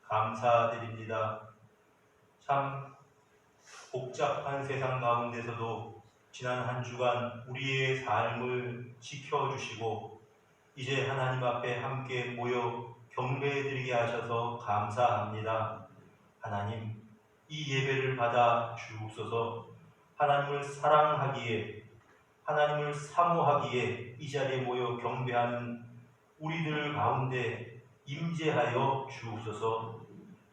감사드립니다. 참 복잡한 세상 가운데서도 지난 한 주간 우리의 삶을 지켜주시고 이제 하나님 앞에 함께 모여 경배드리게 하셔서 감사합니다. 하나님, 이 예배를 받아 주옵소서. 하나님을 사랑하기에, 하나님을 사모하기에 이 자리에 모여 경배하는 우리들 가운데 임재하여 주옵소서.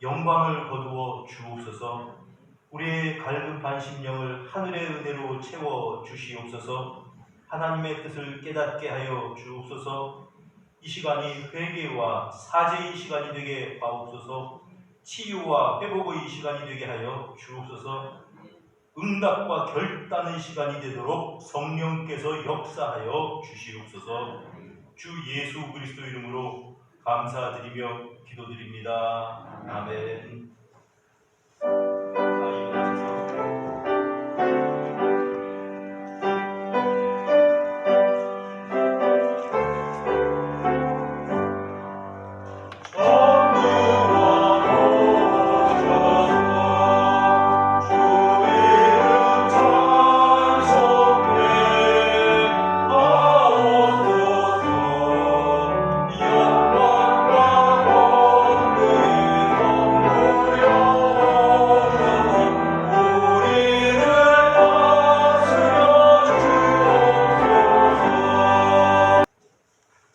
영광을 거두어 주옵소서. 우리의 갈급한 심령을 하늘의 은혜로 채워 주시옵소서. 하나님의 뜻을 깨닫게 하여 주옵소서. 이 시간이 회개와 사죄의 시간이 되게 하옵소서. 치유와 회복의 시간이 되게 하여 주옵소서. 응답과 결단의 시간이 되도록 성령께서 역사하여 주시옵소서. 주 예수 그리스도 이름으로 감사드리며 기도드립니다. 아멘.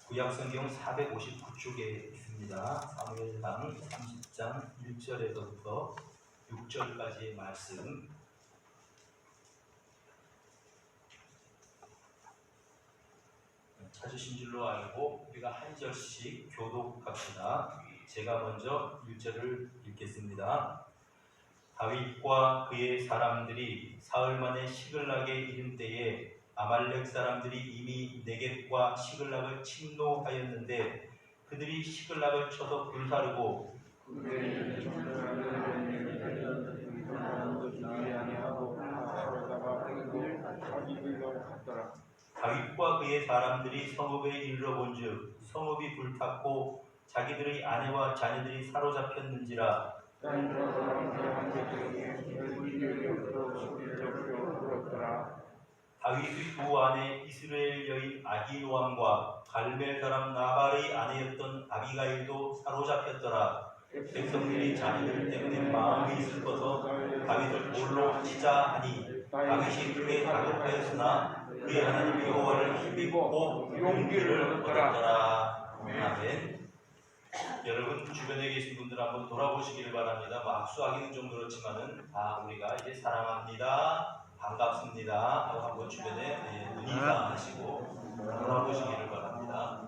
구약성경 459쪽에 있습니다. 사무엘상 30장 1절에서부터 6절까지의 말씀. 찾으신 줄로 알고 우리가 한 절씩 교독합시다. 제가 먼저 1절을 읽겠습니다. 다윗과 그의 사람들이 사흘 만에 시글락에 이른 때에 아말렉 사람들이 이미 네겝과 시글락을 침노하였는데 그들이 시글락을 쳐서 불사르고 다윗과 그의 사람들이 성읍에 이르러본즉 성읍이 불탔고 자기들의 아내와 자녀들이 사로잡혔는지라. 다윗의 두 아내 이스라엘 여인 아히노암과 갈멜 사람 나발의 아내였던 아비가일도 사로잡혔더라. 백성들이 자기들 때문에 마음이 슬퍼서 다윗을 돌로 치자 하니 다윗이 크게 다급하였으나 그의 하나님 여호와를 힘입고 용기를 얻었더라. 아멘. 여러분 주변에 계신 분들 한번 돌아보시기를 바랍니다. 악수하기는 좀 그렇지만은 우리가 이제 사랑합니다, 반갑습니다 하고 한번 주변에 인사하시고 돌아보시기를 바랍니다.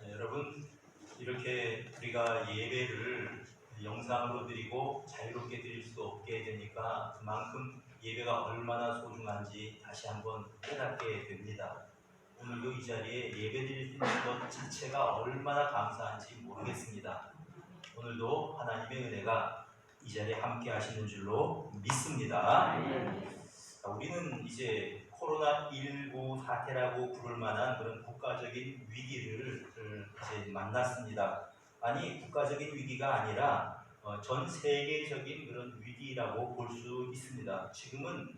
여러분, 이렇게 우리가 예배를 영상으로 드리고 자유롭게 드릴 수 없게 되니까 그만큼 예배가 얼마나 소중한지 다시 한번 깨닫게 됩니다. 오늘도 이 자리에 예배 드릴 수 있는 것 자체가 얼마나 감사한지 모르겠습니다. 오늘도 하나님의 은혜가 이 자리에 함께 하시는 줄로 믿습니다. 우리는 이제 코로나19 사태라고 부를 만한 그런 국가적인 위기를 이제 만났습니다. 아니, 국가적인 위기가 아니라 전 세계적인 그런 위기라고 볼 수 있습니다. 지금은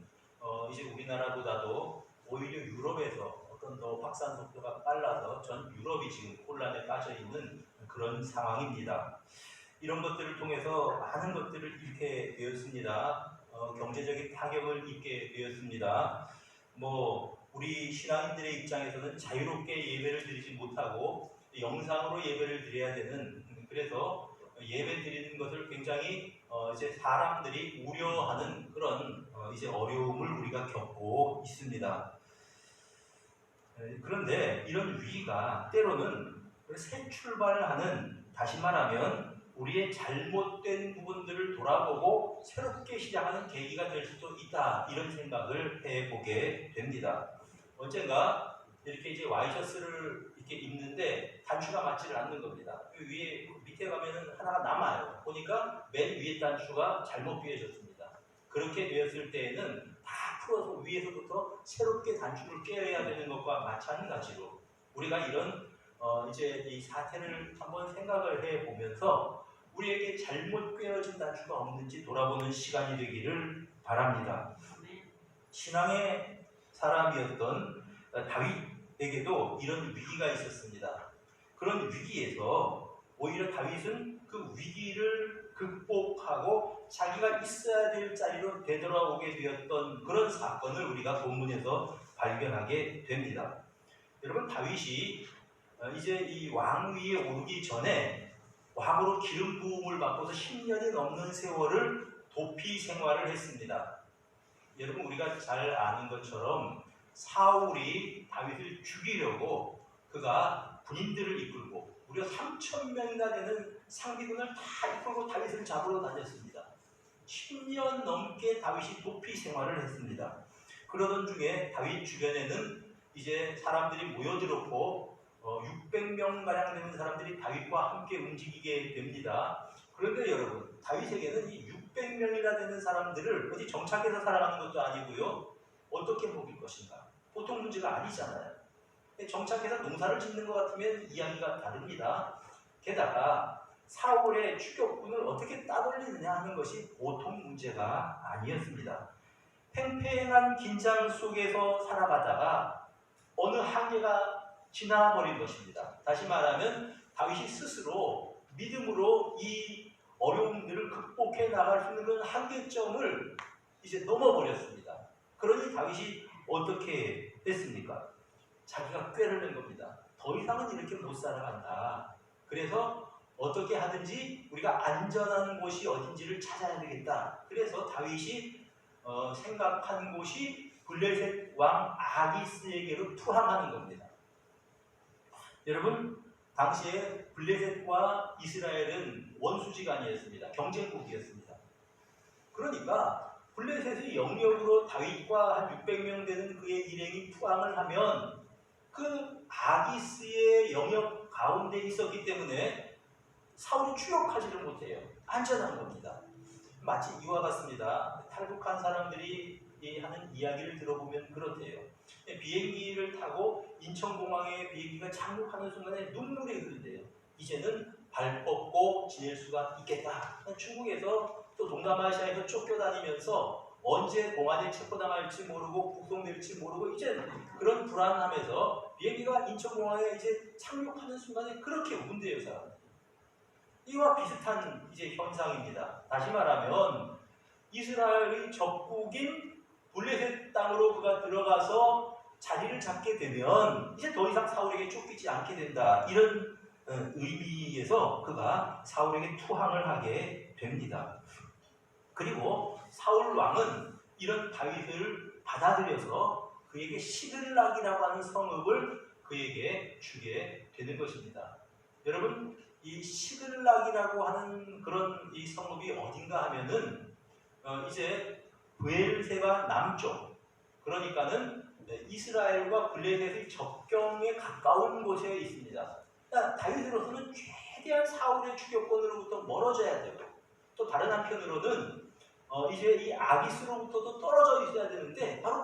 이제 우리나라보다도 오히려 유럽에서 어떤 더 확산 속도가 빨라서 전 유럽이 지금 혼란에 빠져 있는 그런 상황입니다. 이런 것들을 통해서 많은 것들을 잃게 되었습니다. 경제적인 타격을 입게 되었습니다. 우리 신앙인들의 입장에서는 자유롭게 예배를 드리지 못하고 영상으로 예배를 드려야 되는, 그래서 예배 드리는 것을 굉장히 이제 사람들이 우려하는 그런 이제 어려움을 우리가 겪고 있습니다. 그런데 이런 위기가 때로는 새 출발을 하는, 다시 말하면 우리의 잘못된 부분들을 돌아보고 새롭게 시작하는 계기가 될 수도 있다, 이런 생각을 해보게 됩니다. 언젠가 이렇게 이제 와이셔츠를 이렇게 입는데 단추가 맞지를 않는 겁니다. 그 위에 밑에 가면은 하나가 남아요. 보니까 맨 위에 단추가 잘못 비어졌습니다. 그렇게 되었을 때에는 다 풀어서 위에서부터 새롭게 단추를 꿰어야 되는 것과 마찬가지로 우리가 이런 이제 이 사태를 한번 생각을 해 보면서 우리에게 잘못 꿰어진 단추가 없는지 돌아보는 시간이 되기를 바랍니다. 신앙의 사람이었던 다윗에게도 이런 위기가 있었습니다. 그런 위기에서 오히려 다윗은 그 위기를 극복하고 자기가 있어야 될 자리로 되돌아오게 되었던 그런 사건을 우리가 본문에서 발견하게 됩니다. 여러분, 다윗이 이제 이 왕위에 오르기 전에 왕으로 기름 부음을 받고서 10년이 넘는 세월을 도피 생활을 했습니다. 여러분, 우리가 잘 아는 것처럼 사울이 다윗을 죽이려고 그가 군인들을 이끌고 무려 3,000명이나 되는 상비군을 다 이끌고 다윗을 잡으러 다녔습니다. 10년 넘게 다윗이 도피 생활을 했습니다. 그러던 중에 다윗 주변에는 이제 사람들이 모여들었고 600명가량 되는 사람들이 다윗과 함께 움직이게 됩니다. 그런데 여러분, 다윗에게는 이 600명이나 되는 사람들을 어디 정착해서 살아가는 것도 아니고요. 어떻게 먹일 것인가? 보통 문제가 아니잖아요. 정착해서 농사를 짓는 것 같으면 이야기가 다릅니다. 게다가 사울의 추격군을 어떻게 따돌리느냐 하는 것이 보통 문제가 아니었습니다. 팽팽한 긴장 속에서 살아가다가 어느 한계가 지나버린 것입니다. 다시 말하면 다윗이 스스로 믿음으로 이 어려움들을 극복해 나갈 수 있는 그런 한계점을 이제 넘어버렸습니다. 그러니 다윗이 어떻게 했습니까? 자기가 꾀를 낸 겁니다. 더 이상은 이렇게 못 살아간다. 그래서 어떻게 하든지 우리가 안전한 곳이 어딘지를 찾아야 되겠다. 그래서 다윗이 생각한 곳이 블레셋 왕 아기스에게로 투항하는 겁니다. 여러분, 당시에 블레셋과 이스라엘은 원수지간이었습니다. 경쟁국이었습니다. 그러니까 블레셋의 영역으로 다윗과 한 600명 되는 그의 일행이 투항을 하면 그 아기스의 영역 가운데 있었기 때문에 사울이 추격하지를 못해요. 안전한 겁니다. 마치 이와 같습니다. 탈북한 사람들이 하는 이야기를 들어보면 그렇대요. 비행기를 타고 인천공항에 비행기가 착륙하는 순간에 눈물이 흐른대요. 이제는 발 뻗고 지낼 수가 있겠다. 중국에서 또 동남아시아에서 쫓겨다니면서 언제 공안에 체포당할지 모르고 북송될지 모르고 이제 그런 불안함에서 비행기가 인천공항에 이제 착륙하는 순간에 그렇게 운대요, 사람. 이와 비슷한 이제 현상입니다. 다시 말하면 이스라엘의 적국인 블레셋 땅으로 그가 들어가서 자리를 잡게 되면 이제 더 이상 사울에게 쫓기지 않게 된다. 이런 의미에서 그가 사울에게 투항을 하게 됩니다. 그리고 사울 왕은 이런 다윗을 받아들여서 그에게 시글락이라고 하는 성읍을 그에게 주게 되는 것입니다. 여러분, 이 시글락이라고 하는 그런 이 성읍이 어딘가 하면은 이제 브엘세바 남쪽, 그러니까는 이스라엘과 블레셋의 접경에 가까운 곳에 있습니다. 그러니까 다윗으로서는 최대한 사울의 추격권으로부터 멀어져야 되고, 또 다른 한편으로는 이제 이 아기스로부터도 떨어져 있어야 되는데 바로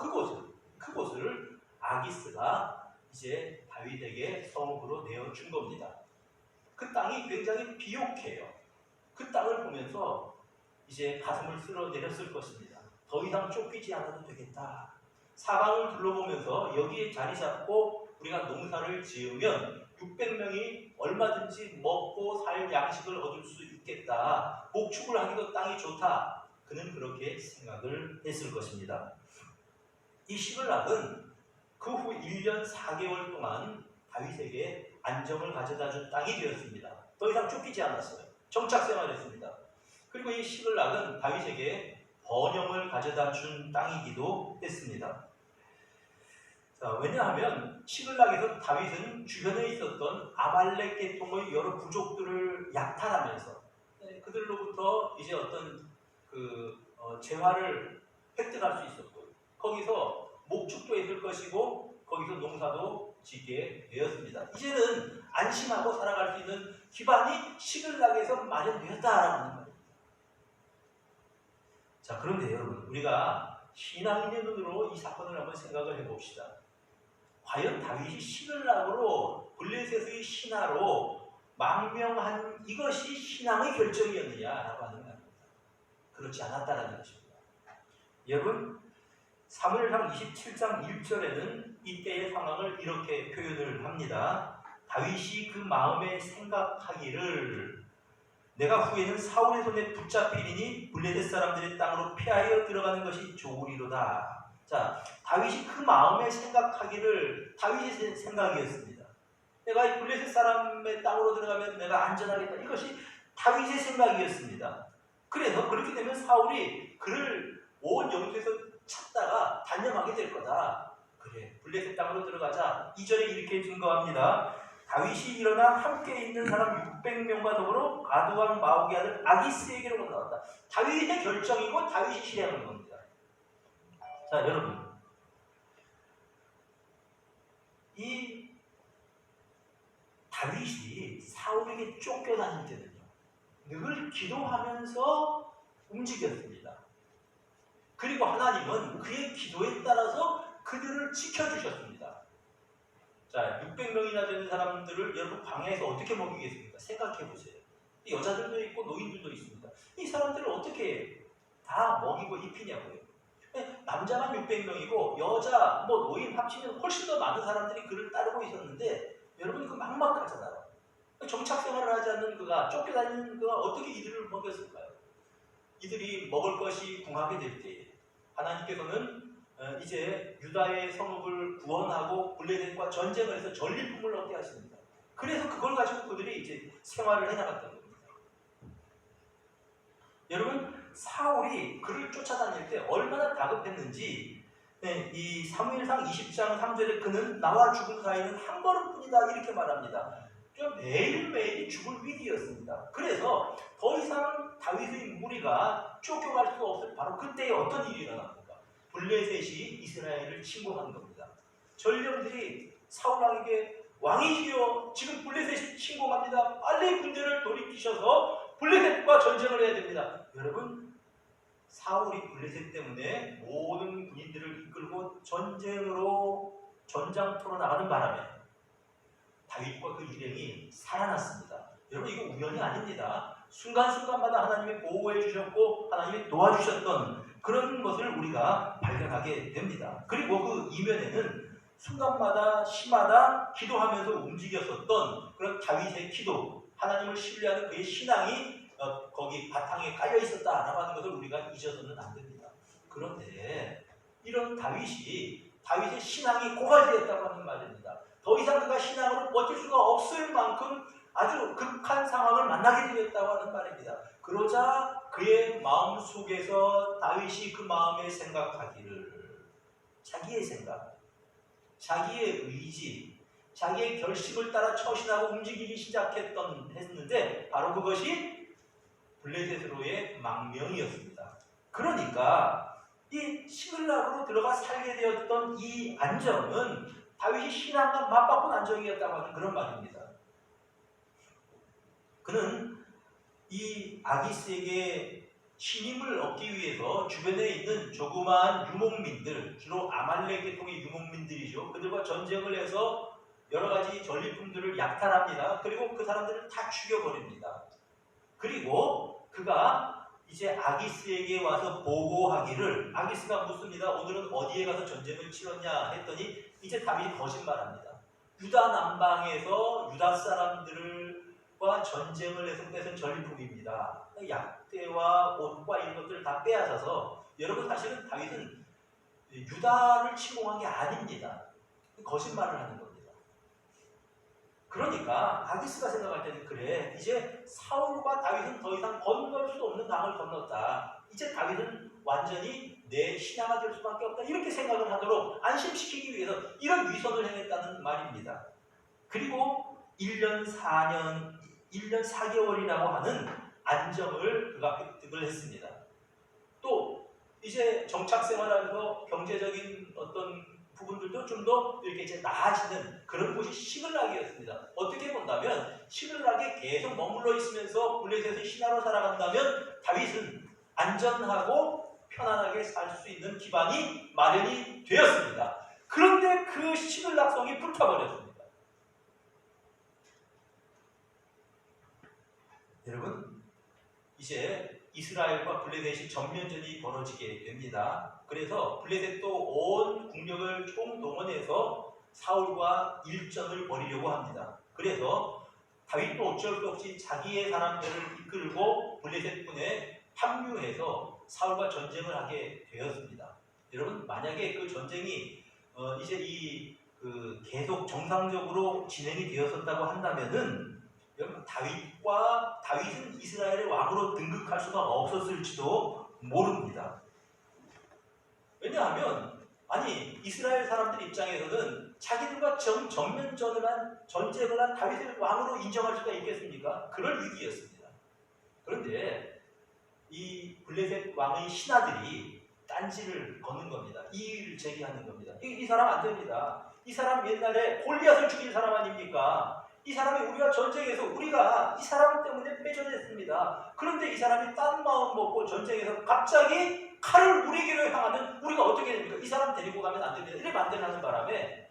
그곳을 아기스가 이제 다윗에게 성읍으로 내어준 겁니다. 그 땅이 굉장히 비옥해요. 그 땅을 보면서 이제 가슴을 쓸어내렸을 것입니다. 더 이상 쫓기지 않아도 되겠다. 사방을 둘러보면서 여기에 자리 잡고 우리가 농사를 지으면 600명이 얼마든지 먹고 살 양식을 얻을 수 있겠다. 목축을 하기도 땅이 좋다. 그는 그렇게 생각을 했을 것입니다. 이 시글락은 그 후 1년 4개월 동안 다윗에게 안정을 가져다 준 땅이 되었습니다. 더 이상 쫓기지 않았어요. 정착 생활했습니다. 그리고 이 시글락은 다윗에게 번영을 가져다 준 땅이기도 했습니다. 자, 왜냐하면 시글락에서 다윗은 주변에 있었던 아말렉 계통의 여러 부족들을 약탈하면서 그들로부터 이제 어떤 재화를 획득할 수 있었고, 거기서 목축도 했을 것이고 거기서 농사도 짓게 되었습니다. 이제는 안심하고 살아갈 수 있는 기반이 시글락에서 마련되었다라는 거예요. 자, 그런데 여러분, 우리가 신앙인의 눈으로 이 사건을 한번 생각을 해봅시다. 과연 다윗이 시글락으로 블레셋의 신하로 망명한 이것이 신앙의 결정이었느냐라고 하는 겁니다. 그렇지 않았다는 것입니다. 여러분, 사무엘상 27장 1절에는 이때의 상황을 이렇게 표현을 합니다. 다윗이 그 마음에 생각하기를 내가 후에는 사울의 손에 붙잡히리니 블레셋 사람들의 땅으로 피하여 들어가는 것이 좋으리로다. 자, 다윗이 그 마음에 생각하기를 다윗의 생각이었습니다. 내가 이 블레셋 사람의 땅으로 들어가면 내가 안전하겠다. 이것이 다윗의 생각이었습니다. 그래서 그렇게 되면 사울이 그를 온 영토에서 찾다가 단념하게 될 거다. 그래, 블레셋 땅으로 들어가자. 2절에 이렇게 증거합니다. 다윗이 일어나 함께 있는 사람 600명과 더불어 가드왕 마옥의 아들 아기스에게로 건너왔다. 다윗의 결정이고 다윗이 실행한 겁니다. 자, 여러분, 이 다윗이 사울에게 쫓겨다닐 때는요, 늘 기도하면서 움직였습니다. 그리고 하나님은 그의 기도에 따라서 그들을 지켜주셨습니다. 자, 600명이나 되는 사람들을 여러분 광야에서 어떻게 먹이겠습니까? 생각해보세요. 여자들도 있고 노인들도 있습니다. 이 사람들을 어떻게 다 먹이고 입히냐고요. 남자만 600명이고 여자, 노인 합치면 훨씬 더 많은 사람들이 그를 따르고 있었는데 여러분 그 막막하잖아요. 정착 생활을 하지 않는 그가, 쫓겨다니는 그가 어떻게 이들을 먹였을까요? 이들이 먹을 것이 궁하게 될 때 하나님께서는 이제 유다의 성읍을 구원하고 블레셋과 전쟁을 해서 전리품을 얻게 하십니다. 그래서 그걸 가지고 그들이 이제 생활을 해나갔던 겁니다. 여러분, 사울이 그를 쫓아다닐 때 얼마나 다급했는지 이 사무엘상 20장 3절에 그는 나와 죽음 사이는 한 걸음뿐이다 이렇게 말합니다. 매일매일이 죽을 위기였습니다. 그래서 더 이상 다윗의 무리가 쫓겨갈 수 없을 바로 그때에 어떤 일이 일어납니까? 블레셋이 이스라엘을 침공한 겁니다. 전령들이 사울왕에게 왕이시여 지금 블레셋이 침공합니다. 빨리 군대를 돌이키셔서 블레셋과 전쟁을 해야 됩니다. 여러분, 사울이 블레셋 때문에 모든 군인들을 이끌고 전쟁으로 전장터로 나가는 바람에 다윗과 그 일행이 살아났습니다. 여러분, 이거 우연이 아닙니다. 순간순간마다 하나님이 보호해 주셨고 하나님이 도와주셨던 그런 것을 우리가 발견하게 됩니다. 그리고 그 이면에는 순간마다 시마다 기도하면서 움직였었던 그런 다윗의 기도, 하나님을 신뢰하는 그의 신앙이 거기 바탕에 깔려 있었다라고 하는 것을 우리가 잊어서는 안 됩니다. 그런데 이런 다윗의 신앙이 고갈되었다고 하는 말입니다. 더 이상 그가 신앙으로 버틸 수가 없을 만큼 아주 극한 상황을 만나게 되었다고 하는 말입니다. 그러자 그의 마음 속에서 다윗이 그 마음에 생각하기를 자기의 생각, 자기의 의지, 자기의 결심을 따라 처신하고 움직이기 했는데 바로 그것이 블레셋으로의 망명이었습니다. 그러니까 이 시글락으로 들어가 살게 되었던 이 안정은 다윗이 신앙과 맞바꾼 안정이었다고 하는 그런 말입니다. 그는 이 아기스에게 신임을 얻기 위해서 주변에 있는 조그마한 유목민들, 주로 아말렉 계통의 유목민들이죠. 그들과 전쟁을 해서 여러 가지 전리품들을 약탈합니다. 그리고 그 사람들을 다 죽여버립니다. 그리고 그가 이제 아기스에게 와서 보고하기를, 아기스가 묻습니다. 오늘은 어디에 가서 전쟁을 치렀냐 했더니 이제 다윗이 거짓말합니다. 유다 남방에서 유다 사람들과 전쟁을 해서 뺏은 전리품입니다. 약대와 옷과 이런 것들을 다 빼앗아서, 여러분 사실은 다윗은 유다를 침공한 게 아닙니다. 거짓말을 하는 겁니다. 그러니까 아기스가 생각할 때는 그래, 이제 사울과 다윗은 더 이상 건널 수 없는 강을 건넜다. 이제 다윗은 완전히 내 신하가 될 수밖에 없다. 이렇게 생각을 하도록 안심시키기 위해서 이런 위선을 행했다는 말입니다. 그리고 1년 4개월이라고 하는 안정을 그가 획득을 했습니다. 또 이제 정착 생활하면서 경제적인 어떤 부분들도 좀 더 이렇게 이제 나아지는 그런 곳이 시글락이었습니다. 어떻게 본다면 시글락에 계속 머물러 있으면서 블레셋의 신하로 살아간다면 다윗은 안전하고 편안하게 살 수 있는 기반이 마련이 되었습니다. 그런데 그 시글락성이 불타버렸습니다. 여러분, 이제 이스라엘과 블레셋이 전면전이 벌어지게 됩니다. 그래서 블레셋도 온 국력을 총동원해서 사울과 일전을 벌이려고 합니다. 그래서 다윗도 어쩔 수 없이 자기의 사람들을 이끌고 블레셋군에 합류해서 사울과 전쟁을 하게 되었습니다. 여러분, 만약에 그 전쟁이 이제 계속 정상적으로 진행이 되었었다고 한다면은 여러분, 다윗은 이스라엘의 왕으로 등극할 수가 없었을지도 모릅니다. 왜냐하면 이스라엘 사람들 입장에서는 자기들과 전면전을 한 전쟁을 한 다윗을 왕으로 인정할 수가 있겠습니까? 그럴 위기였습니다. 그런데 이 블레셋 왕의 신하들이 딴지를 거는 겁니다. 이의를 제기하는 겁니다. 이 사람 안 됩니다. 이 사람 옛날에 골리앗을 죽인 사람 아닙니까? 이 사람이 우리가 전쟁에서 우리가 이 사람 때문에 패전했습니다. 그런데 이 사람이 딴 마음 먹고 전쟁에서 갑자기 칼을 우리에게로 향하면 우리가 어떻게 됩니까? 이 사람 데리고 가면 안 됩니다. 이래 반대하는 바람에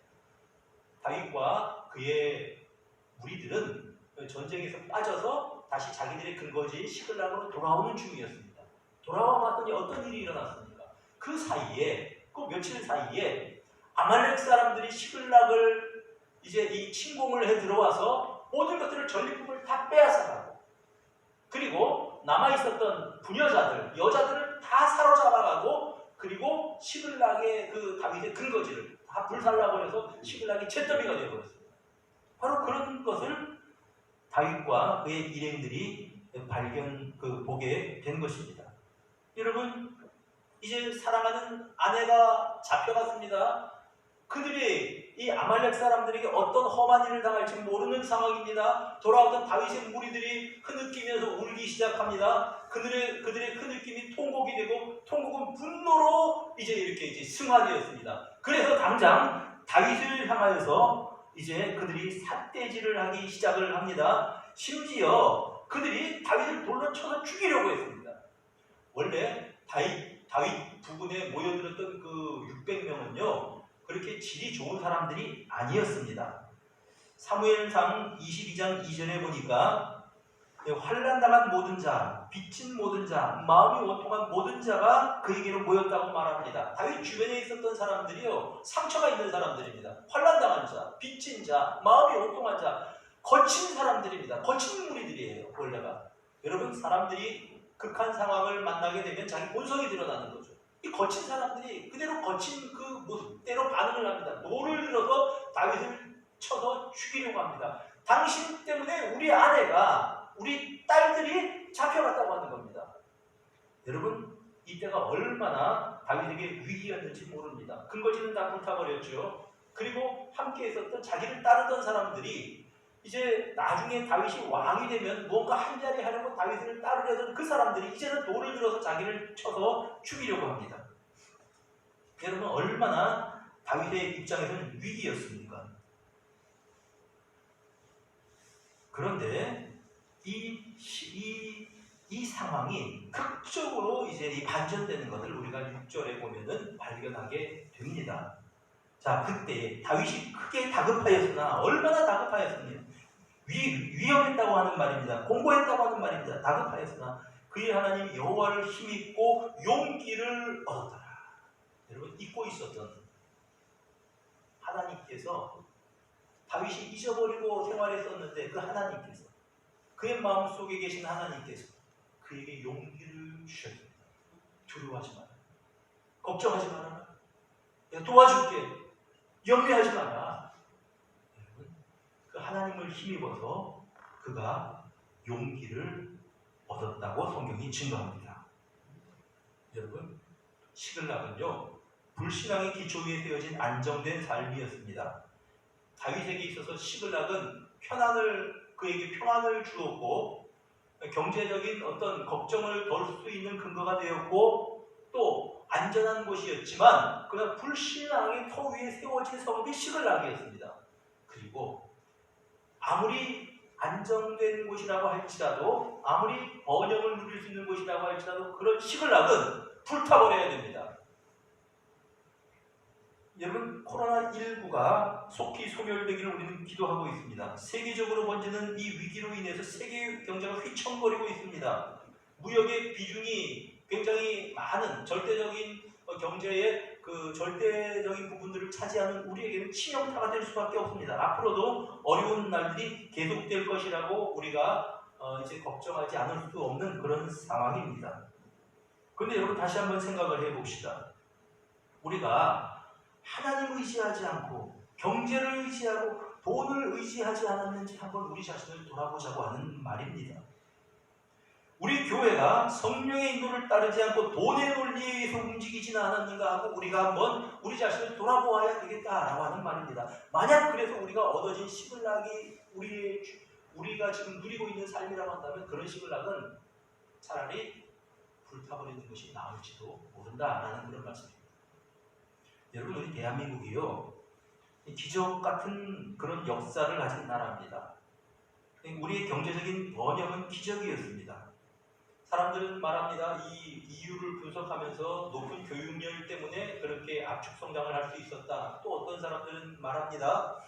다윗과 그의 무리들은 전쟁에서 빠져서 다시 자기들의 근거지인 시글락으로 돌아오는 중이었습니다. 돌아와 봤더니 어떤 일이 일어났습니까? 그 사이에, 그 며칠 사이에 아말렉 사람들이 시글락을 이제 이 침공을 해 들어와서 모든 것들을 전리품을 다 빼앗아가고, 그리고 남아있었던 부녀자들, 여자들을 다 사로잡아가고, 그리고 시글락의 그 다윗의 근거지를 다 불살라버려서 시글락이 잿더미가 되어버렸습니다. 바로 그런 것을 다윗과 그의 일행들이 보게 된 것입니다. 여러분, 이제 사랑하는 아내가 잡혀갔습니다. 그들이 이 아말렉 사람들에게 어떤 험한 일을 당할지 모르는 상황입니다. 돌아오던 다윗의 무리들이 흐느끼면서 울기 시작합니다. 그들의 흐느낌이 통곡이 되고, 통곡은 분노로 이렇게 승화되었습니다. 그래서 당장 다윗을 향하여서 이제 그들이 삿대질을 하기 시작을 합니다. 심지어 그들이 다윗을 돌로 쳐서 죽이려고 했습니다. 원래 다윗 부근에 모여들었던 그 600명은요 그렇게 질이 좋은 사람들이 아니었습니다. 사무엘상 22장 2절에 보니까 환난당한 모든 자, 빚진 모든 자, 마음이 원통한 모든 자가 그에게로 모였다고 말합니다. 다윗 주변에 있었던 사람들이요 상처가 있는 사람들입니다. 환난당한 자, 빚진 자, 마음이 원통한 자, 거친 사람들입니다. 거친 무리들이에요. 원래가. 여러분, 사람들이 극한 상황을 만나게 되면 자기 본성이 드러나는 거죠. 이 거친 사람들이 그대로 거친 그 모습대로 반응을 합니다. 노를 들어서 다윗을 쳐서 죽이려고 합니다. 당신 때문에 우리 아내가, 우리 딸들이 잡혀갔다고 하는 겁니다. 여러분, 이때가 얼마나 다윗에게 위기였는지 모릅니다. 근거지는 다 불타버렸죠. 그리고 함께 있었던 자기를 따르던 사람들이 이제 나중에 다윗이 왕이 되면 뭔가 한 자리 하려고 다윗을 따르려던 그 사람들이 이제는 돌을 들어서 자기를 쳐서 죽이려고 합니다. 여러분, 얼마나 다윗의 입장에서는 위기였습니까? 그런데 이 상황이 극적으로 이제 반전되는 것을 우리가 6절에 보면은 발견하게 됩니다. 자, 그때 다윗이 크게 다급하였으나, 얼마나 다급하였습니까? 위험했다고 하는 말입니다. 공고했다고 하는 말입니다. 다급하였으나 그의 하나님 여호와를 힘입고 용기를 얻었더라. 여러분, 잊고 있었던 하나님께서, 다윗이 잊어버리고 생활했었는데 그 하나님께서, 그의 마음속에 계신 하나님께서 그에게 용기를 주셨습니다. 두려워하지 마라. 걱정하지 마라. 내가 도와줄게. 염려하지 마라. 여러분, 그 하나님을 힘입어서 그가 용기를 얻었다고 성경이 증거합니다. 여러분, 시글락은요 불신앙의 기초 위에 세워진 안정된 삶이었습니다. 다윗에게 있어서 시글락은 그에게 평안을 주었고, 경제적인 어떤 걱정을 덜 수 있는 근거가 되었고, 또 안전한 곳이었지만 그러나 불신앙의 터 위에 세워진 성읍이 시글락이었습니다. 그리고 아무리 안정된 곳이라고 할지라도, 아무리 번영을 누릴 수 있는 곳이라고 할지라도, 그런 시글락은 불타버려야 됩니다. 여러분, 코로나19가 속히 소멸되기를 우리는 기도하고 있습니다. 세계적으로 번지는 이 위기로 인해서 세계 경제가 휘청거리고 있습니다. 무역의 비중이 굉장히 많은 절대적인 경제의 그 절대적인 부분들을 차지하는 우리에게는 치명타가 될 수밖에 없습니다. 앞으로도 어려운 날들이 계속될 것이라고 우리가 이제 걱정하지 않을 수 없는 그런 상황입니다. 그런데 여러분, 다시 한번 생각을 해봅시다. 우리가 하나님을 의지하지 않고 경제를 의지하고 돈을 의지하지 않았는지 한번 우리 자신을 돌아보자고 하는 말입니다. 우리 교회가 성령의 인도를 따르지 않고 돈의 논리에 의해서 움직이지는 않았는가 하고 우리가 한번 우리 자신을 돌아보아야 되겠다라고 하는 말입니다. 만약 그래서 우리가 얻어진 시글락이 우리가 지금 누리고 있는 삶이라고 한다면 그런 시글락은 차라리 불타버리는 것이 나을지도 모른다라는 그런 말씀입니다. 여러분, 우리 대한민국이요, 기적 같은 그런 역사를 가진 나라입니다. 우리의 경제적인 번영은 기적이었습니다. 사람들은 말합니다. 이 이유를 분석하면서 높은 교육열 때문에 그렇게 압축 성장을 할 수 있었다. 또 어떤 사람들은 말합니다.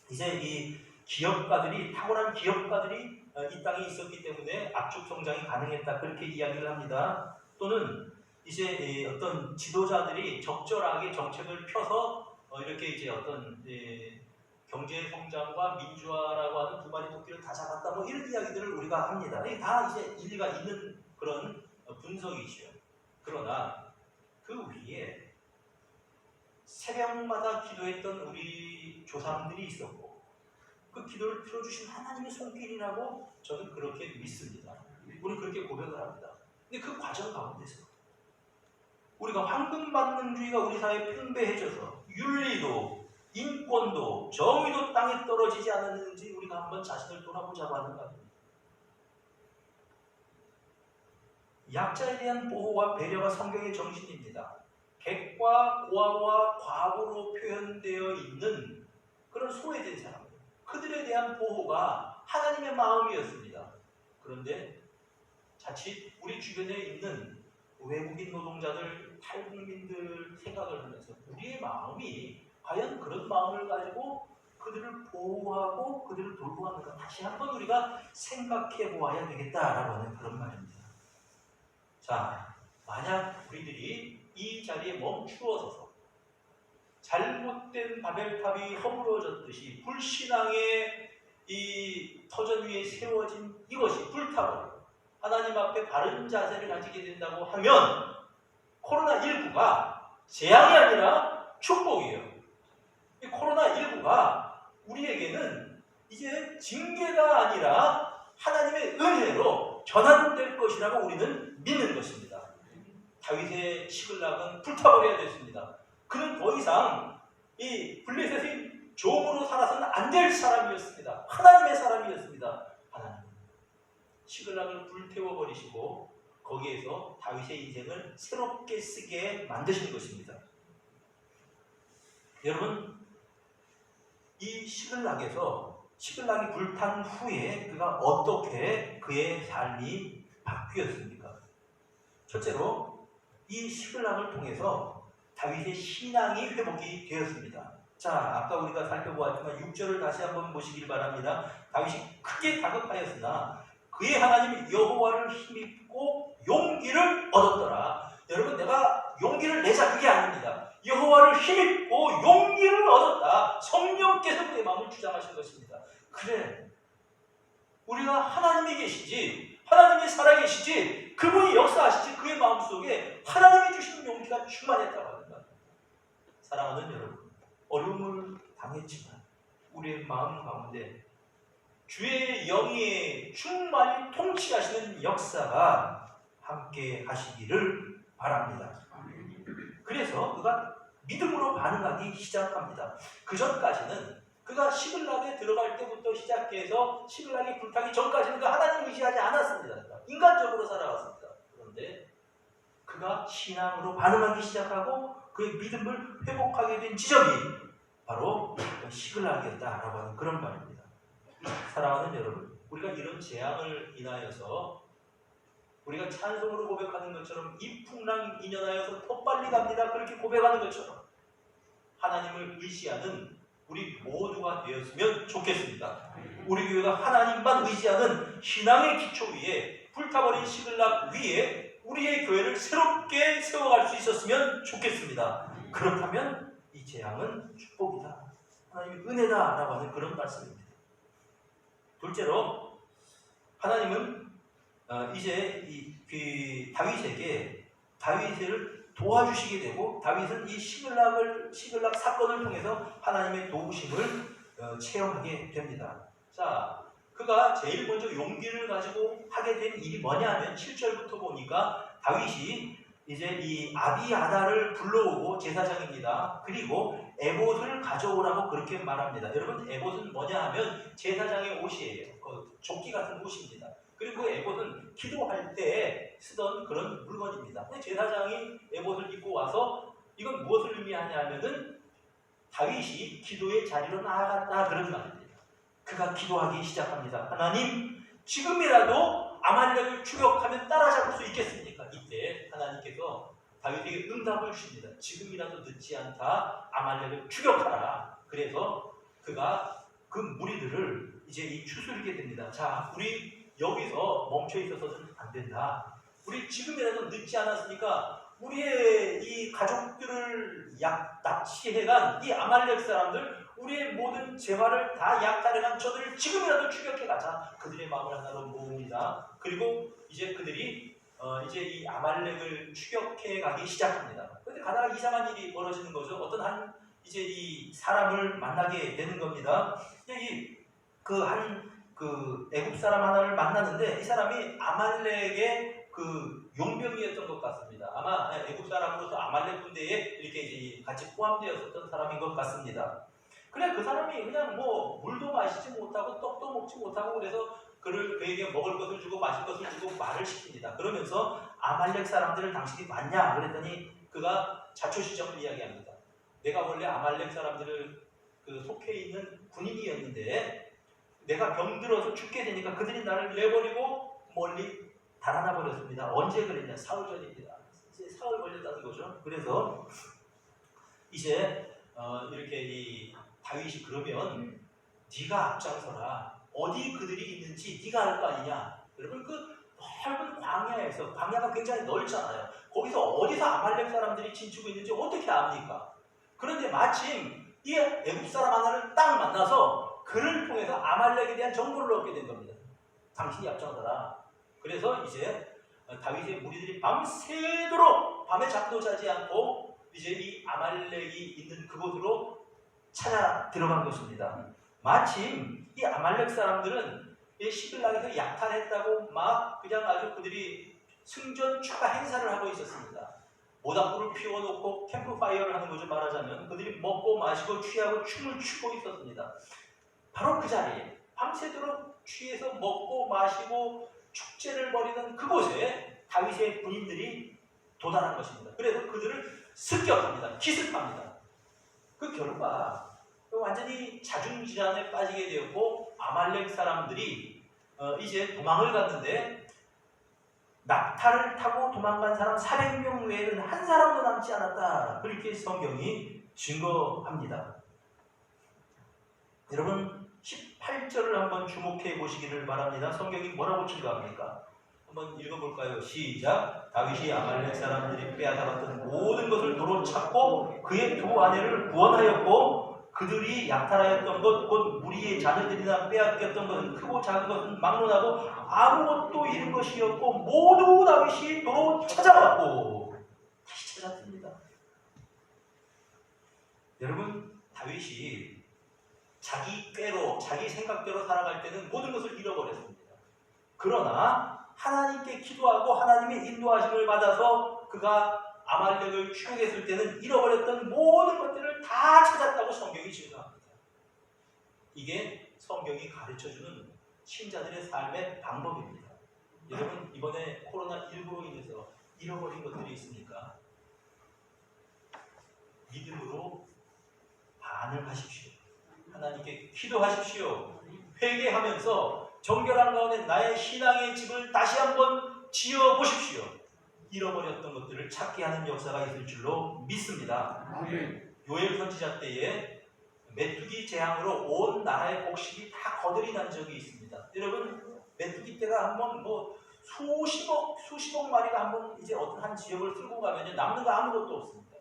이제 이 기업가들이, 탁월한 기업가들이 이 땅에 있었기 때문에 압축 성장이 가능했다. 그렇게 이야기를 합니다. 또는 이제 어떤 지도자들이 적절하게 정책을 펴서 이렇게 이제 어떤 경제 성장과 민주화라고 하는 두 마리 토끼를 다 잡았다, 뭐 이런 이야기들을 우리가 합니다. 이게 다 이제 일리가 있는 그런 분석이죠. 그러나 그 위에 새벽마다 기도했던 우리 조상들이 있었고 그 기도를 들어주신 하나님의 손길이라고 저는 그렇게 믿습니다. 우리는 그렇게 고백을 합니다. 근데 그 과정 가운데서 우리가 황금만능주의가 우리 사회에 팽배해져서 윤리도 인권도 정의도 땅에 떨어지지 않았는지 우리가 한번 자신을 돌아보자고 하는 겁니다. 약자에 대한 보호와 배려가 성경의 정신입니다. 객과 고아와 과부로 표현되어 있는 그런 소외된 사람들, 그들에 대한 보호가 하나님의 마음이었습니다. 그런데 자칫 우리 주변에 있는 외국인 노동자들, 탈북민들 생각을 하면서 우리의 마음이 과연 그런 마음을 가지고 그들을 보호하고 그들을 돌보았는가 다시 한번 우리가 생각해 보아야 되겠다라고 하는 그런 말입니다. 자, 만약 우리들이 이 자리에 멈추어서서 잘못된 바벨탑이 허물어졌듯이 불신앙의 이 터전 위에 세워진 이것이 불타버리고 하나님 앞에 바른 자세를 가지게 된다고 하면 코로나19가 재앙이 아니라 축복이에요. 이 코로나19가 우리에게는 이제 징계가 아니라 하나님의 은혜로 전환될 것이라고 우리는 믿는 것입니다. 다윗의 시글락은 불타버려야 됐습니다. 그는 더 이상 이 블레셋의 종으로 살아서는 안 될 사람이었습니다. 하나님의 사람이었습니다. 하나님 시글락을 불태워버리시고 거기에서 다윗의 인생을 새롭게 쓰게 만드신 것입니다. 여러분, 이 시글락에서 시글락이 불탄 후에 그가 어떻게 그의 삶이 바뀌었습니까? 첫째로 이 시글락을 통해서 다윗의 신앙이 회복이 되었습니다. 자, 아까 우리가 살펴보았지만 6절을 다시 한번 보시길 바랍니다. 다윗이 크게 다급하였으나 그의 하나님 여호와를 힘입고 용기를 얻었더라. 여러분, 내가 용기를 내자 그게 아닙니다. 여호와를 힘입고 용기를 얻었다. 성령께서 그의 마음을 주장하신 것입니다. 그래, 우리가 하나님이 계시지, 하나님이 살아계시지, 그분이 역사하시지, 그의 마음속에 하나님이 주시는 용기가 충만했다고 합니다. 사랑하는 여러분, 어려움을 당했지만 우리의 마음 가운데 주의 영의 충만히 통치하시는 역사가 함께 하시기를 바랍니다. 그래서 그가 믿음으로 반응하기 시작합니다. 그 전까지는 그가 시글락에 들어갈 때부터 시작해서 시글락이 불타기 전까지는 그가 하나님 의지하지 않았습니다. 인간적으로 살아왔습니다. 그런데 그가 신앙으로 반응하기 시작하고 그의 믿음을 회복하게 된 지점이 바로 시글락이었다라고 하는 그런 말입니다. 사랑하는 여러분, 우리가 이런 재앙을 인하여서 우리가 찬송으로 고백하는 것처럼 이풍랑 인연하여서 더 빨리 갑니다. 그렇게 고백하는 것처럼 하나님을 의지하는 우리 모두가 되었으면 좋겠습니다. 우리 교회가 하나님만 의지하는 신앙의 기초 위에 불타버린 시글락 위에 우리의 교회를 새롭게 세워갈 수 있었으면 좋겠습니다. 그렇다면 이 재앙은 축복이다, 하나님의 은혜다라고 하는 그런 말씀입니다. 둘째로 하나님은 이제 다윗을 도와주시게 되고, 다윗은 이 시글락 사건을 통해서 하나님의 도우심을 체험하게 됩니다. 자, 그가 제일 먼저 용기를 가지고 하게 된 일이 뭐냐 하면 7절부터 보니까 다윗이 이제 이 아비아달을 불러오고, 제사장입니다. 그리고 에봇을 가져오라고 그렇게 말합니다. 여러분, 에봇은 뭐냐 하면 제사장의 옷이에요. 조끼 같은 옷입니다. 그리고 그 에봇은 기도할 때 쓰던 그런 물건입니다. 제사장이 에봇을 입고 와서 이건 무엇을 의미하냐 하면은 다윗이 기도의 자리로 나아갔다, 그런 말입니다. 그가 기도하기 시작합니다. 하나님, 지금이라도 아말렉을 추격하면 따라잡을 수 있겠습니까? 이때 하나님께서 다윗에게 응답을 주십니다. 지금이라도 늦지 않다, 아말렉을 추격하라. 그래서 그가 그 무리들을 이제 추스르게 됩니다. 자, 우리 여기서 멈춰 있어서는 안 된다. 우리 지금이라도 늦지 않았으니까 우리의 이 가족들을 납치해간 이 아말렉 사람들, 우리의 모든 재화를 다 약탈해간 저들을 지금이라도 추격해 가자. 그들의 마음을 하나로 모읍니다. 그리고 이제 그들이 이제 이 아말렉을 추격해 가기 시작합니다. 그런데 가다가 이상한 일이 벌어지는 거죠. 어떤 이제 이 사람을 만나게 되는 겁니다. 애굽 사람 하나를 만나는데, 이 사람이 아말렉의 용병이었던 것 같습니다. 아마 애굽 사람으로서 아말렉 군대에 이렇게 이제 같이 포함되었었던 사람인 것 같습니다. 그래, 그 사람이 그냥 물도 마시지 못하고 떡도 먹지 못하고, 그래서 그에게 먹을 것을 주고 마실 것을 주고 말을 시킵니다. 그러면서 아말렉 사람들을 당신이 봤냐? 그랬더니 그가 자초지정을 이야기합니다. 내가 원래 아말렉 사람들을 속해 있는 군인이었는데 내가 병들어서 죽게 되니까 그들이 나를 내버리고 멀리 달아나 버렸습니다. 언제 그랬냐? 사흘 전입니다. 이제 사흘 걸렸다는 거죠. 그래서 이제 이렇게 이 다윗이 그러면 네가 앞장서라. 어디 그들이 있는지 네가 알 거 아니냐? 여러분, 그 넓은 광야에서, 광야가 굉장히 넓잖아요. 거기서 어디서 아말렉 사람들이 진치고 있는지 어떻게 압니까? 그런데 마침 이 애굽 사람 하나를 딱 만나서 그를 통해서 아말렉에 대한 정보를 얻게 된 겁니다. 당신이 앞장서라. 그래서 이제 다윗의 무리들이 밤새도록 밤에 잠도 자지 않고 이제 이 아말렉이 있는 그곳으로 찾아 들어간 것입니다. 마침 이 아말렉 사람들은 이 시글락에서 약탈했다고 막 그냥 아주 그들이 승전 축하 행사를 하고 있었습니다. 모닥불을 피워놓고 캠프파이어를 하는 거죠. 말하자면 그들이 먹고 마시고 취하고 춤을 추고 있었습니다. 바로 그 자리에 밤새도록 취해서 먹고 마시고 축제를 벌이는 그곳에 다윗의 군인들이 도달한 것입니다. 그래서 그들을 습격합니다. 기습합니다. 그 결과 완전히 자중질환에 빠지게 되었고, 아말렉 사람들이 이제 도망을 갔는데 낙타를 타고 도망간 사람 400명 외에는 한 사람도 남지 않았다. 그렇게 성경이 증거합니다. 여러분, 18절을 한번 주목해 보시기를 바랍니다. 성경이 뭐라고 증거합니까? 한번 읽어볼까요? 시작. 다윗이 아말렉 사람들이 빼앗아갔던 모든 것을 도로 찾고 그의 두 아내를 구원하였고, 그들이 약탈하였던 것, 곧 무리의 자녀들이나 빼앗겼던 것은 크고 작은 것은 막론하고 아무것도 잃은 것이었고, 모두 다윗이 도로 찾아왔고. 다시 찾았습니다. 여러분, 다윗이 자기 꾀로, 자기 생각대로 살아갈 때는 모든 것을 잃어버렸습니다. 그러나 하나님께 기도하고 하나님의 인도하심을 받아서 그가 아말렉을 추격했을 때는 잃어버렸던 모든 것들을 다 찾았다고 성경이 증거합니다. 이게 성경이 가르쳐주는 신자들의 삶의 방법입니다. 여러분, 이번에 코로나19로 인해서 잃어버린 것들이 있습니까? 믿음으로 반응하십시오. 하나님께 기도하십시오. 회개하면서 정결한 가운데 나의 신앙의 집을 다시 한번 지어 보십시오. 잃어버렸던 것들을 찾게 하는 역사가 있을 줄로 믿습니다. 요엘 선지자 때에 메뚜기 재앙으로 온 나라의 곡식이 다 거들이 난 적이 있습니다. 여러분, 메뚜기 떼가 한번 수십억 마리가 한번 이제 어떤 한 지역을 쓸고 가면 남는 거 아무것도 없습니다.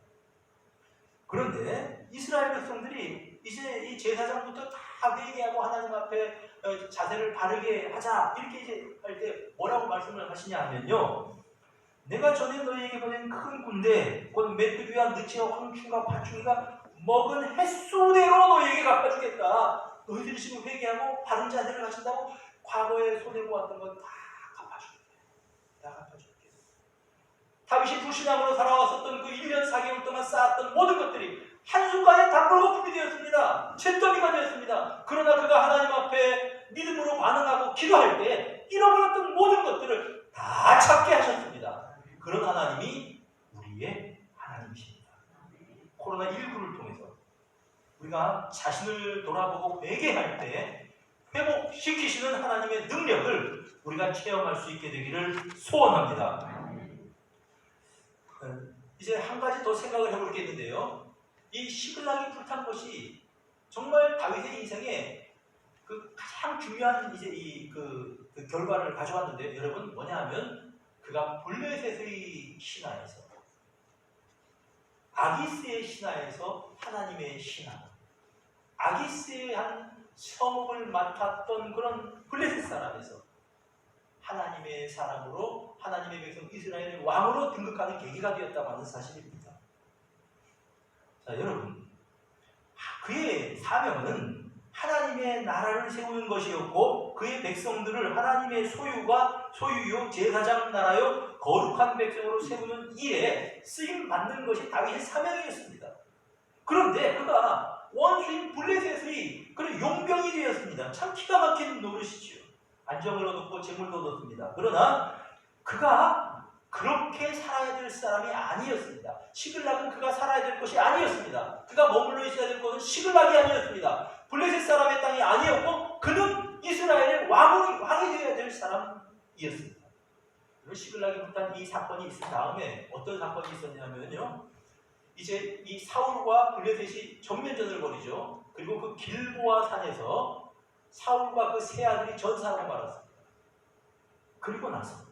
그런데 이스라엘 백성들이 이제 이 제사장부터 다 회개하고 하나님 앞에 자세를 바르게 하자 이렇게 이제 할 때 뭐라고 말씀을 하시냐 하면요, 내가 전에 너희에게 보낸 큰 군대 곧 메뚜기와 느치와 황충과 파충이가 먹은 횟수대로 너희에게 갚아주겠다. 너희들이 지금 회개하고 바른 자세를 하신다고 과거에 손해고 왔던 건 다 갚아줄게. 다 갚아줄게. 다윗이 불신앙으로 살아왔었던 그 1년 4개월 동안 쌓았던 모든 것들이 한순간에 다 물거품이 되었습니다. 잿더미가 되었습니다. 그러나 그가 하나님 앞에 믿음으로 반응하고 기도할 때 잃어버렸던 모든 것들을 다 찾게 하셨습니다. 그런 하나님이 우리의 하나님이십니다. 코로나19를 통해서 우리가 자신을 돌아보고 회개할 때 회복시키시는 하나님의 능력을 우리가 체험할 수 있게 되기를 소원합니다. 이제 한 가지 더 생각을 해볼 게 있는데요. 이 시글락이 불탄 것이 정말 다윗의 인생에 그 가장 중요한 이제 그 결과를 가져왔는데, 여러분 뭐냐 하면 그가 블레셋의 신하에서 아기스의 신하에서 하나님의 신하, 아기스의 한 성읍을 맡았던 그런 블레셋 사람에서 하나님의 사람으로 하나님의 백성 이스라엘의 왕으로 등극하는 계기가 되었다고 하는 사실입니다. 자, 여러분, 그의 사명은 하나님의 나라를 세우는 것이었고 그의 백성들을 하나님의 소유요 제사장 나라요 거룩한 백성으로 세우는 일에 쓰임 받는 것이 다윗의 사명이었습니다. 그런데 그가 원수인 블레셋의 그런 용병이 되었습니다. 참 기가 막힌 노릇이지요. 안정을 얻었고 재물도 얻었습니다. 그러나 그가 그렇게 살아야 될 사람이 아니었습니다. 시글락은 그가 살아야 될 것이 아니었습니다. 그가 머물러 있어야 될 것은 시글락이 아니었습니다. 블레셋 사람의 땅이 아니었고 그는 이스라엘의 왕이 되어야 될 사람이었습니다. 시글락이 불탄 이 사건이 있은 다음에 어떤 사건이 있었냐면요, 이제 이 사울과 블레셋이 전면전을 벌이죠. 그리고 그 길보아 산에서 사울과 그 세 아들이 전사하고 말았습니다. 그리고 나서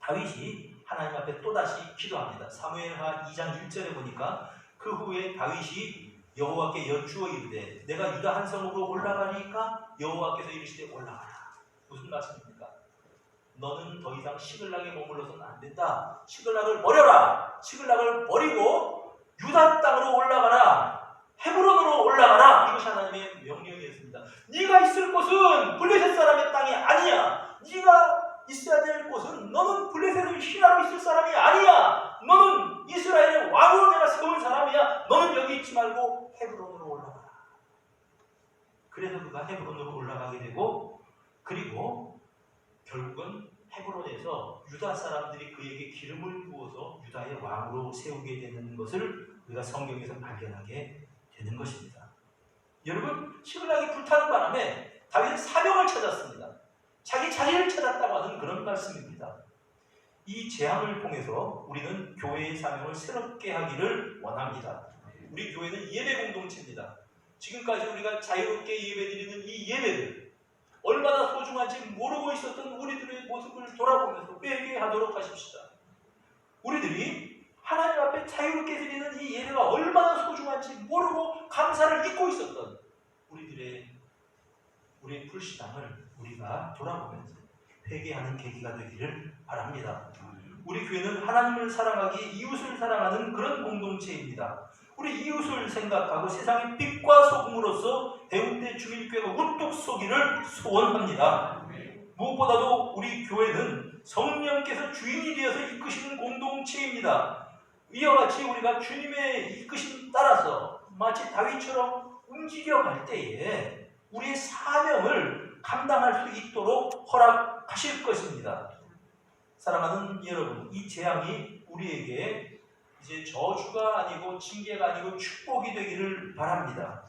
다윗이 하나님 앞에 또다시 기도합니다. 사무엘하 2장 1절에 보니까 그 후에 다윗이 여호와께 여쭈어 이르되 내가 유다 한 성읍으로 올라가리까 여호와께서 이르시되 올라가라. 무슨 말씀입니까? 너는 더 이상 시글락에 머물러서는 안 된다. 시글락을 버려라. 시글락을 버리고 유다 땅으로 올라가라. 헤브론으로 올라가라. 이것이 하나님의 명령이었습니다. 네가 있을 곳은 블레셋 사람의 땅이 아니야. 네가 있어야 될 곳은, 너는 블레셋의 신하로 있을 사람이 아니야. 너는 이스라엘의 왕으로 내가 세운 사람이야. 너는 여기 있지 말고 헤브론으로 올라가라. 그래서 그가 헤브론으로 올라가게 되고, 그리고 결국은 헤브론에서 유다 사람들이 그에게 기름을 부어서 유다의 왕으로 세우게 되는 것을 우리가 성경에서 발견하게 되는 것입니다. 여러분, 시글락이 불타는 바람에 다윗은 사명을 찾았습니다. 자기 자리를 찾았다고 하는 그런 말씀입니다. 이 재앙을 통해서 우리는 교회의 사명을 새롭게 하기를 원합니다. 우리 교회는 예배 공동체입니다. 지금까지 우리가 자유롭게 예배드리는 이 예배를 얼마나 소중한지 모르고 있었던 우리들의 모습을 돌아보면서 회개하도록 하십시다. 우리들이 하나님 앞에 자유롭게 드리는 이 예배가 얼마나 소중한지 모르고 감사를 잊고 있었던 우리의 불신앙을 우리가 돌아보면서 회개하는 계기가 되기를 바랍니다. 우리 교회는 하나님을 사랑하기, 이웃을 사랑하는 그런 공동체입니다. 우리 이웃을 생각하고 세상의 빛과 소금으로서 해운대 주민교회가 우뚝 서기를 소원합니다. 무엇보다도 우리 교회는 성령께서 주인이 되어서 이끄시는 공동체입니다. 이와 같이 우리가 주님의 이끄심 따라서 마치 다윗처럼 움직여갈 때에 우리의 사명을 감당할 수 있도록 허락하실 것입니다. 사랑하는 여러분, 이 재앙이 우리에게 이제 저주가 아니고 징계가 아니고 축복이 되기를 바랍니다.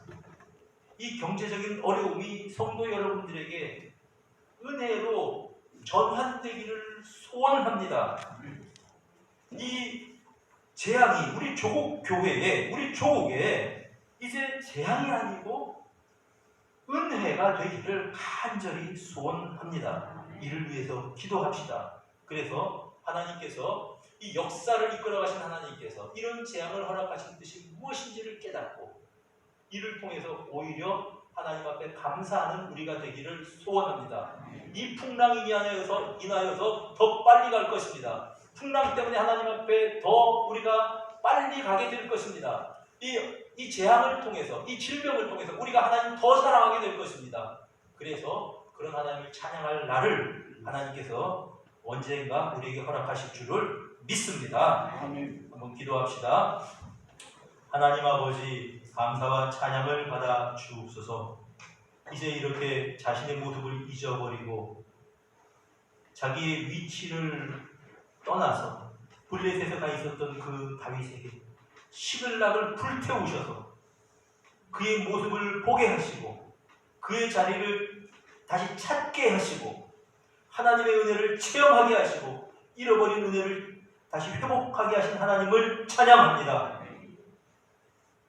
이 경제적인 어려움이 성도 여러분들에게 은혜로 전환되기를 소원합니다. 이 재앙이 우리 조국 교회에, 우리 조국에 이제 재앙이 아니고 은혜가 되기를 간절히 소원합니다. 이를 위해서 기도합시다. 그래서 하나님께서 이 역사를 이끌어가신 하나님께서 이런 재앙을 허락하신 뜻이 무엇인지를 깨닫고 이를 통해서 오히려 하나님 앞에 감사하는 우리가 되기를 소원합니다. 이 풍랑이 인하여서 더 빨리 갈 것입니다. 풍랑 때문에 하나님 앞에 더 우리가 빨리 가게 될 것입니다. 이 재앙을 통해서, 이 질병을 통해서 우리가 하나님 더 사랑하게 될 것입니다. 그래서 그런 하나님을 찬양할 날을 하나님께서 언젠가 우리에게 허락하실 줄을 믿습니다. 한번 기도합시다. 하나님 아버지, 감사와 찬양을 받아 주옵소서. 이제 이렇게 자신의 모습을 잊어버리고 자기의 위치를 떠나서 블레셋에 가 있었던 그 다윗에게 시글락을 불태우셔서 그의 모습을 보게 하시고 그의 자리를 다시 찾게 하시고 하나님의 은혜를 체험하게 하시고 잃어버린 은혜를 다시 회복하게 하신 하나님을 찬양합니다.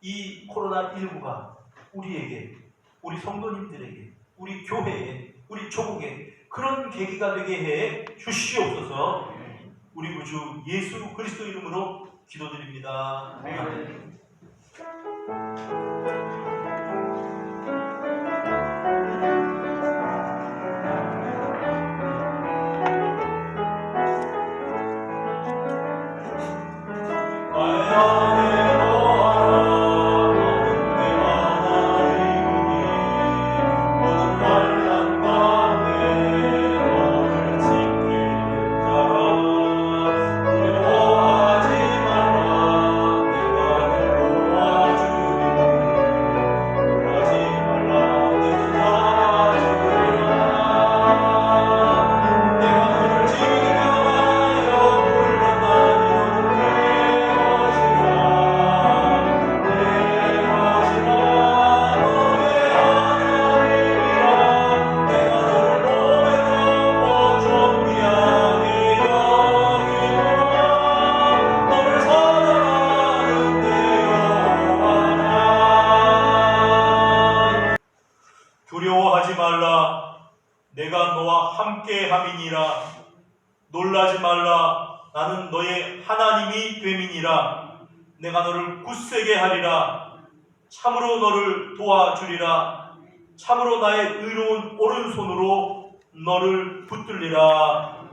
이 코로나19가 우리에게, 우리 성도님들에게, 우리 교회에, 우리 조국에 그런 계기가 되게 해 주시옵소서. 우리 구주 예수 그리스도 이름으로 기도드립니다. 아멘. 두려워하지 말라. 내가 너와 함께함이니라. 놀라지 말라. 나는 너의 하나님이 됨이니라. 내가 너를 굳세게 하리라. 참으로 너를 도와주리라. 참으로 나의 의로운 오른손으로 너를 붙들리라.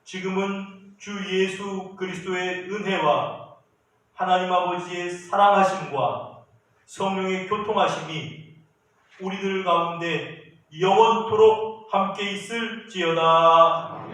지금은 주 예수 그리스도의 은혜와 하나님 아버지의 사랑하심과 성령의 교통하심이 우리들 가운데 영원토록 함께 있을지어다.